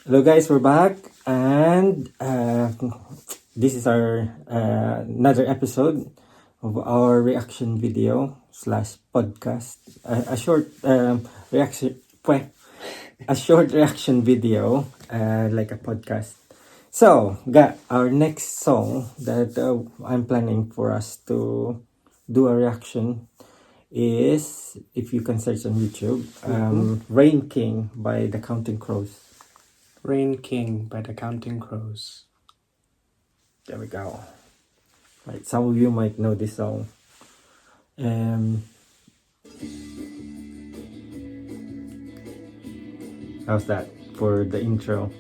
Hello guys, we're back and this is our another episode of our reaction video slash podcast. A short reaction, a short reaction video like a podcast. So, got our next song that I'm planning for us to do a reaction is, if you can search on YouTube, Rain King by the Counting Crows. Rain King by the Counting Crows. There we go. Right, some of you might know this song. How's that for the intro?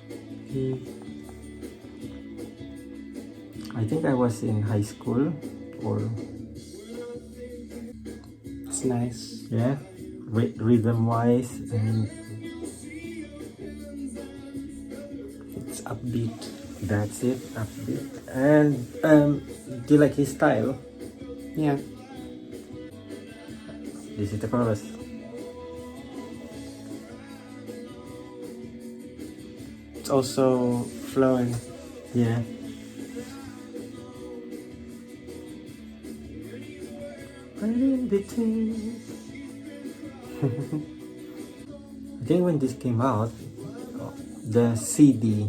I think I was in high school or It's nice. yeah, rhythm wise, and It's upbeat. that's it, upbeat. And do you like his style? Yeah. This is the chorus. It's also flowing. Yeah. Right in between. I think when this came out, the CD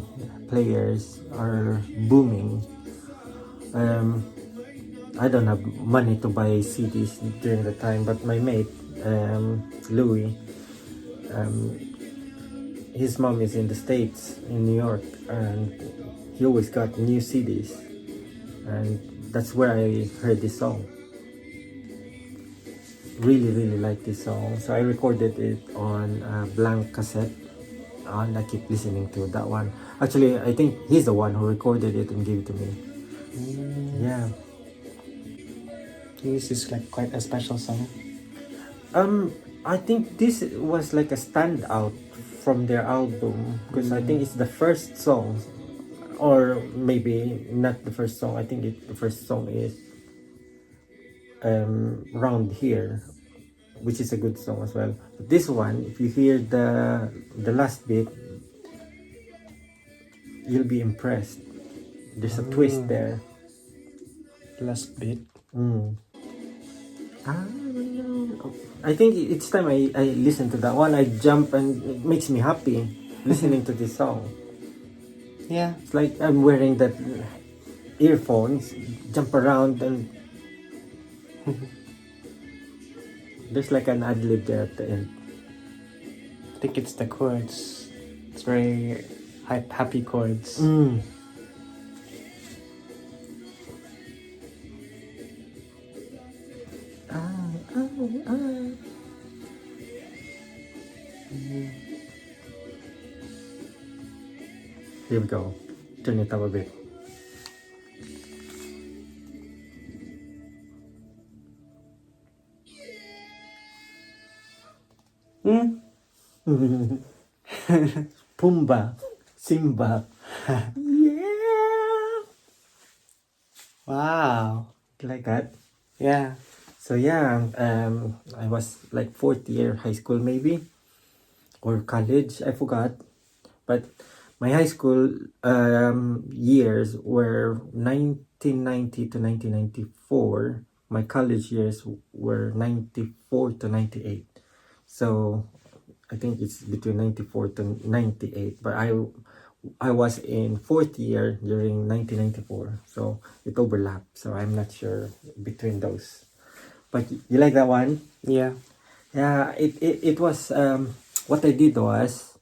players are booming. I don't have money to buy CDs during the time, but my mate, Louis, his mom is in the States, in New York, and he always got new CDs, and that's where I heard this song. Really like this song, so I recorded it on a blank cassette, and I keep listening to that one. Actually, I think he's the one who recorded it and gave it to me. Yeah. This is like quite a special song. I think this was like a standout from their album because I think it's the first song, or maybe not the first song. I think the first song is Round Here, which is a good song as well. But this one, if you hear the last bit, you'll be impressed. There's a twist there. Last bit. I think each time I listen to that one, I jump and it makes me happy listening to this song. Yeah. It's like I'm wearing that earphones, jump around, and there's like an ad lib there at the end. I think it's the chords. It's very happy chords. Here we go. Turn it up a bit. Pumbaa, Simba. Yeah. Wow. Like that. Yeah. So yeah, I was like fourth year high school maybe, or college, I forgot. But my high school years were 1990 to 1994. My college years were 94 to 98. So I think it's between 94 to 98. But I was in fourth year during 1994. So it overlapped. So I'm not sure between those. But you like that one? Yeah. Yeah, it was, what I did was,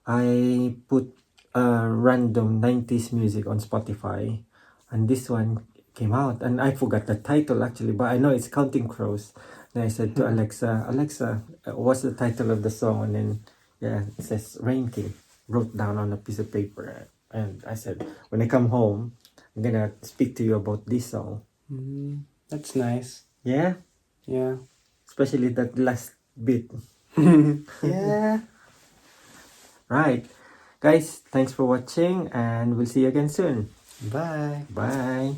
I put random 90s music on Spotify, and this one came out, and I forgot the title actually, but I know it's Counting Crows. And I said to Alexa, what's the title of the song? And then, yeah, it says Rain King, wrote down on a piece of paper. And I said, when I come home, I'm gonna speak to you about this song. That's nice. Yeah? Yeah. Especially that last bit. Yeah. Right. Guys, thanks for watching, and we'll see you again soon. Bye. Bye.